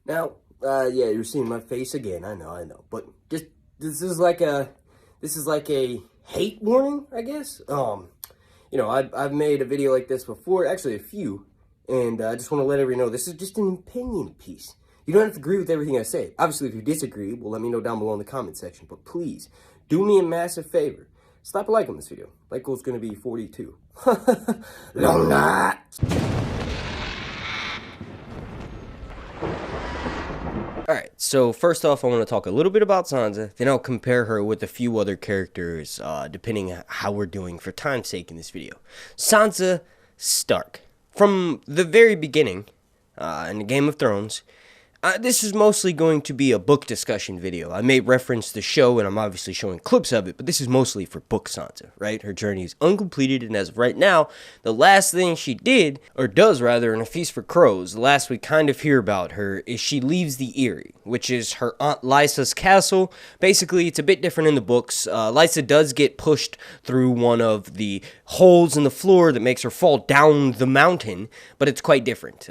Now, yeah, you're seeing my face again. I know. But just this is like a hate warning, I guess. I've made a video like this before, actually a few, and I just want to let everyone know this is just an opinion piece. You don't have to agree with everything I say. Obviously, if you disagree, well, let me know down below in the comment section. But please, do me a massive favor. Slap a like on this video. Like goal's gonna be 42. Long night. Alright, so first off, I want to talk a little bit about Sansa, then I'll compare her with a few other characters, depending on how we're doing for time's sake in this video. Sansa Stark. From the very beginning, in the Game of Thrones, this is mostly going to be a book discussion video. I may reference the show, and I'm obviously showing clips of it, but this is mostly for book Sansa, right? Her journey is uncompleted, and as of right now, the last thing she did, or does rather, in A Feast for Crows, the last we kind of hear about her, is she leaves the Eyrie, which is her Aunt Lysa's castle. Basically, it's a bit different in the books. Lysa does get pushed through one of the holes in the floor that makes her fall down the mountain, but it's quite different.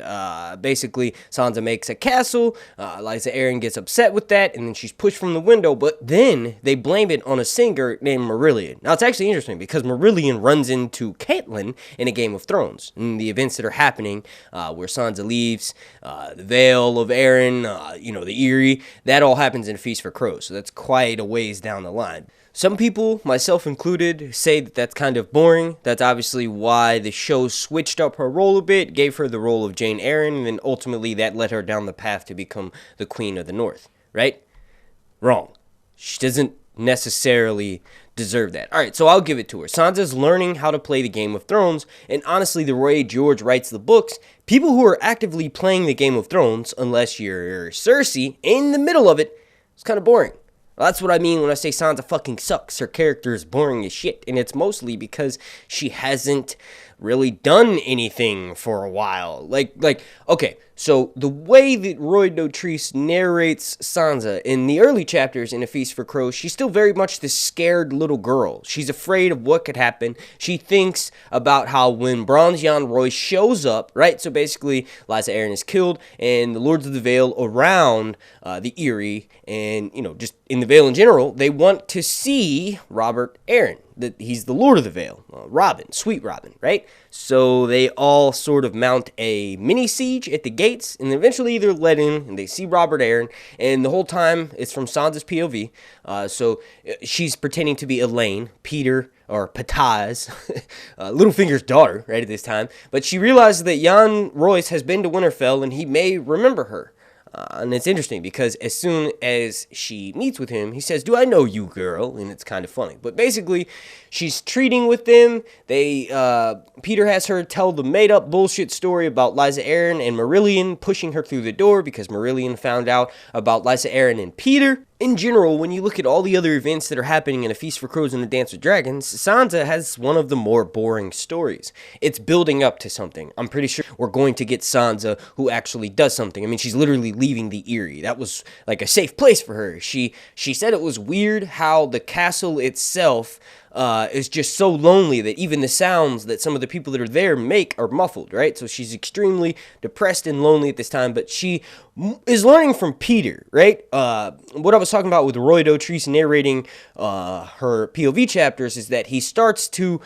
Basically, Sansa makes a castle. Lysa Arryn gets upset with that, and then she's pushed from the window, but then they blame it on a singer named Marillion. Now, it's actually interesting, because Marillion runs into Catelyn in A Game of Thrones, and the events that are happening, where Sansa leaves, the Vale of Arryn, the Eyrie, that all happens in A Feast for Crows, so that's quite a ways down the line. Some people, myself included, say that that's kind of boring. That's obviously why the show switched up her role a bit, gave her the role of Jane Eyre, and then ultimately that led her down the path to become the Queen of the North, right? Wrong. She doesn't necessarily deserve that. Alright, so I'll give it to her. Sansa's learning how to play the Game of Thrones, and honestly, the way George writes the books, people who are actively playing the Game of Thrones, unless you're Cersei, in the middle of it, it's kind of boring. Well, that's what I mean when I say Sansa fucking sucks. Her character is boring as shit, and it's mostly because she hasn't really done anything for a while. Okay, so the way that Roy Dotrice narrates Sansa in the early chapters in A Feast for Crows, she's still very much this scared little girl. She's afraid of what could happen. She thinks about how when Bronze Yohn Royce shows up, right? So basically, Lysa Arryn is killed, and the Lords of the Vale around the Eyrie, and, just in the Vale in general, they want to see Robert Arryn. That he's the Lord of the Vale, Robin, Sweet Robin, right? So they all sort of mount a mini siege at the gates, and eventually they're let in, and they see Robert Arryn, and the whole time it's from Sansa's POV. So she's pretending to be Elaine, Peter, or Pataz, Littlefinger's daughter, right at this time. But she realizes that Yohn Royce has been to Winterfell, and he may remember her. And it's interesting because as soon as she meets with him, he says, "Do I know you, girl?" And it's kind of funny. But basically, she's treating with them. Peter has her tell the made-up bullshit story about Lysa Arryn and Marillion pushing her through the door because Marillion found out about Lysa Arryn and Peter. In general, when you look at all the other events that are happening in A Feast for Crows and A Dance with Dragons, Sansa has one of the more boring stories. It's building up to something. I'm pretty sure we're going to get Sansa who actually does something. I mean, she's literally leaving the Eyrie. That was like a safe place for her. She said it was weird how the castle itself is just so lonely that even the sounds that some of the people that are there make are muffled, right? So she's extremely depressed and lonely at this time, but she is learning from Peter, right? What I was talking about with Roy Dotrice narrating her POV chapters is that he starts to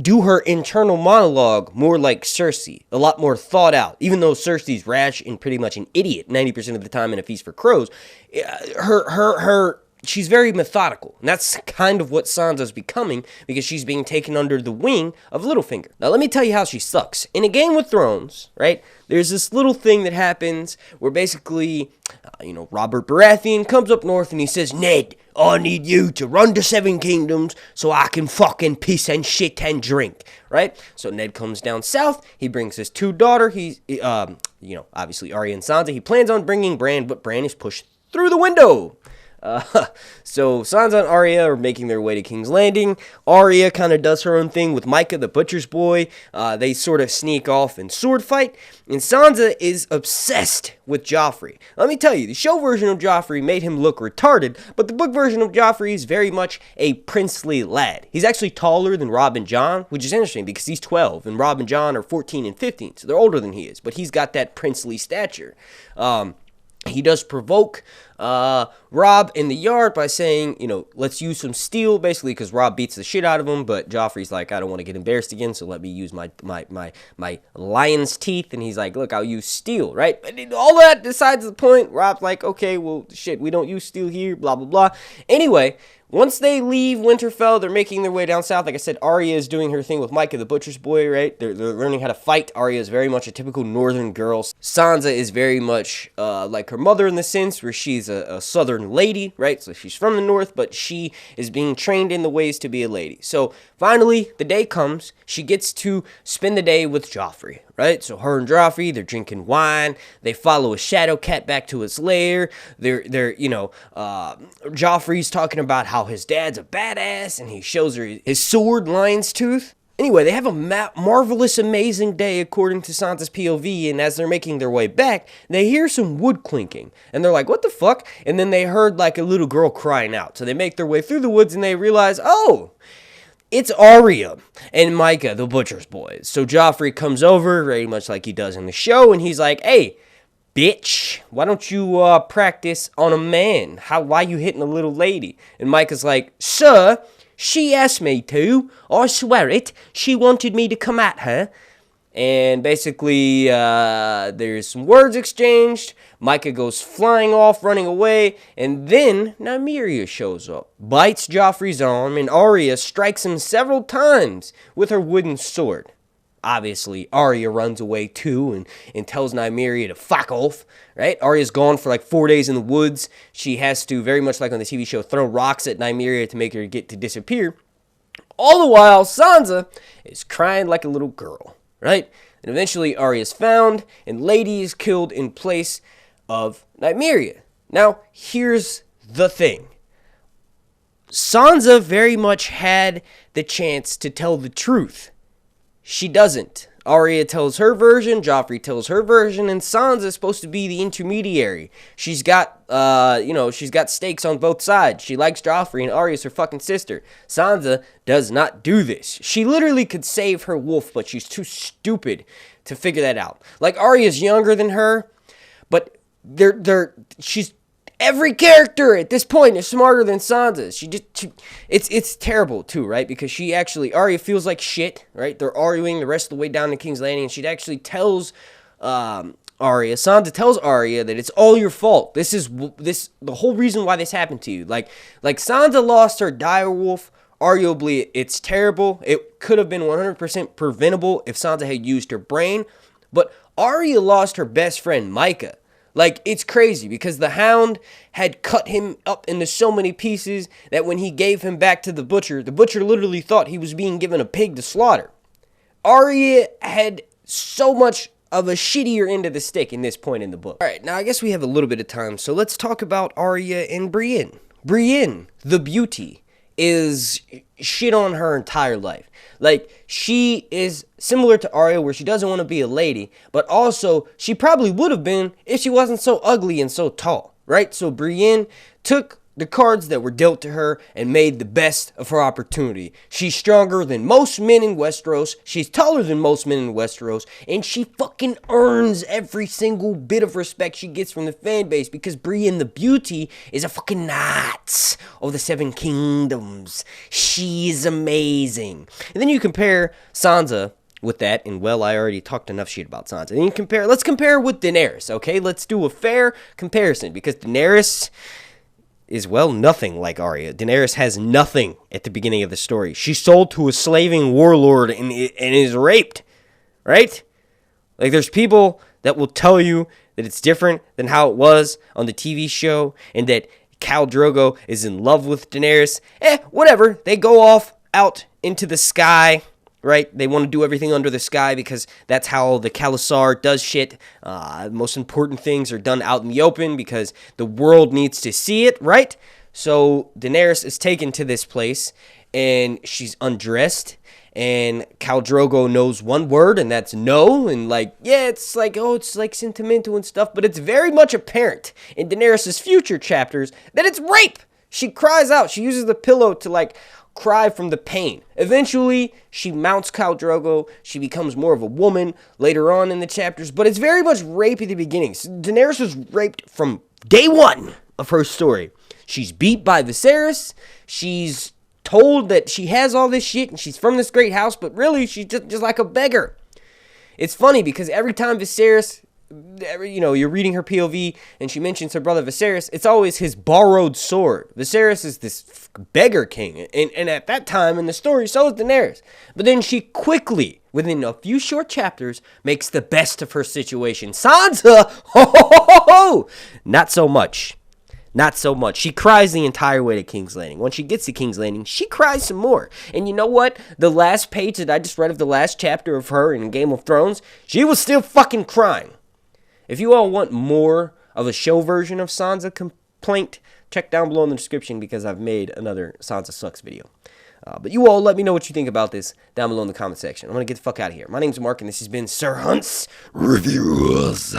do her internal monologue more like Cersei, a lot more thought out. Even though Cersei's rash and pretty much an idiot 90% of the time in A Feast for Crows, she's very methodical, and that's kind of what Sansa's becoming because she's being taken under the wing of Littlefinger. Now, let me tell you how she sucks. In A Game of Thrones, right, there's this little thing that happens where basically, Robert Baratheon comes up north and he says, "Ned, I need you to run the Seven Kingdoms so I can fucking piss and shit and drink," right? So Ned comes down south. He brings his two daughters. Obviously Arya and Sansa. He plans on bringing Bran, but Bran is pushed through the window. So Sansa and Arya are making their way to King's Landing. Arya kind of does her own thing with Micah, the butcher's boy. They sort of sneak off and sword fight. And Sansa is obsessed with Joffrey. Let me tell you, the show version of Joffrey made him look retarded, but the book version of Joffrey is very much a princely lad. He's actually taller than Robb and Jon, which is interesting because he's 12, and Robb and Jon are 14 and 15, so they're older than he is, but he's got that princely stature. He does provoke Robb in the yard by saying, let's use some steel, basically, because Robb beats the shit out of him. But Joffrey's like, I don't want to get embarrassed again, so let me use my lion's teeth. And he's like, look, I'll use steel, right? And all that decides the point. Robb's like, okay, well, shit, we don't use steel here, blah, blah, blah. Anyway, once they leave Winterfell, they're making their way down south. Like I said, Arya is doing her thing with Micah, the butcher's boy, right? They're learning how to fight. Arya is very much a typical northern girl. Sansa is very much like her mother in the sense where she's a southern lady, right? So she's from the north, but she is being trained in the ways to be a lady. So finally, the day comes. She gets to spend the day with Joffrey, right? So her and Joffrey, they're drinking wine. They follow a shadow cat back to its lair. Joffrey's talking about how his dad's a badass, and he shows her his sword, Lion's Tooth. Anyway, they have a marvelous, amazing day according to Sansa's POV, and as they're making their way back, they hear some wood clinking, and they're like, what the fuck? And then they heard like a little girl crying out. So they make their way through the woods, and they realize, oh, it's Arya and Micah, the butcher's boys. So Joffrey comes over, very much like he does in the show, and he's like, hey, bitch, why don't you practice on a man? Why you hitting a little lady? And Micah's like, sir, she asked me to. I swear it. She wanted me to come at her. And basically, there's some words exchanged. Micah goes flying off, running away. And then Nymeria shows up, bites Joffrey's arm, and Arya strikes him several times with her wooden sword. Obviously, Arya runs away too and tells Nymeria to fuck off, right? Arya's gone for like 4 days in the woods. She has to, very much like on the TV show, throw rocks at Nymeria to make her get to disappear. All the while, Sansa is crying like a little girl, right? And eventually, Arya's found, and Lady is killed in place of Nymeria. Now, here's the thing. Sansa very much had the chance to tell the truth. She doesn't. Arya tells her version, Joffrey tells her version, and Sansa's supposed to be the intermediary. She's got, she's got stakes on both sides. She likes Joffrey, and Arya's her fucking sister. Sansa does not do this. She literally could save her wolf, but she's too stupid to figure that out. Like, Arya's younger than her, but she's every character at this point is smarter than Sansa. It's terrible too, right? Because Arya feels like shit, right? They're arguing the rest of the way down to King's Landing, and she actually tells Sansa tells Arya that it's all your fault. The whole reason why this happened to you. Like Sansa lost her direwolf. Arguably, it's terrible. It could have been 100% preventable if Sansa had used her brain, but Arya lost her best friend, Micah. Like, it's crazy because the Hound had cut him up into so many pieces that when he gave him back to the butcher literally thought he was being given a pig to slaughter. Arya had so much of a shittier end of the stick in this point in the book. Alright, now I guess we have a little bit of time, so let's talk about Arya and Brienne. Brienne, the beauty, is shit on her entire life. Like, she is similar to Arya where she doesn't want to be a lady, but also she probably would have been if she wasn't so ugly and so tall, right? So Brienne took the cards that were dealt to her and made the best of her opportunity. She's stronger than most men in Westeros. She's taller than most men in Westeros. And she fucking earns every single bit of respect she gets from the fan base because Brienne the Beauty is a fucking knight of the Seven Kingdoms. She's amazing. And then you compare Sansa with that, and well, I already talked enough shit about Sansa. And let's compare with Daenerys, okay? Let's do a fair comparison because Daenerys is, well, nothing like Arya. Daenerys has nothing at the beginning of the story. She's sold to a slaving warlord and is raped, right? Like, there's people that will tell you that it's different than how it was on the TV show and that Khal Drogo is in love with Daenerys. Whatever. They go off out into the sky, right? They want to do everything under the sky because that's how the Khalasar does shit. Most important things are done out in the open because the world needs to see it, right? So Daenerys is taken to this place and she's undressed and Khal Drogo knows one word and that's no. And it's like sentimental and stuff, but it's very much apparent in Daenerys' future chapters that it's rape. She cries out. She uses the pillow to cry from the pain. Eventually, she mounts Khal Drogo. She becomes more of a woman later on in the chapters, but it's very much rape at the beginning. So Daenerys was raped from day one of her story. She's beat by Viserys. She's told that she has all this shit and she's from this great house, but really she's just like a beggar. It's funny because every time Viserys, you're reading her POV and she mentions her brother Viserys, it's always his borrowed sword. Viserys is this beggar king, and at that time in the story, so is Daenerys. But then she quickly, within a few short chapters, makes the best of her situation. Sansa, not so much. Not so much. She cries the entire way to King's Landing. When she gets to King's Landing, she cries some more. And you know what? The last page that I just read of the last chapter of her in Game of Thrones, she was still fucking crying. If you all want more of a show version of Sansa complaint, check down below in the description because I've made another Sansa Sucks video. But you all let me know what you think about this down below in the comment section. I'm going to get the fuck out of here. My name's Mark and this has been Sir Hunt's Reviews.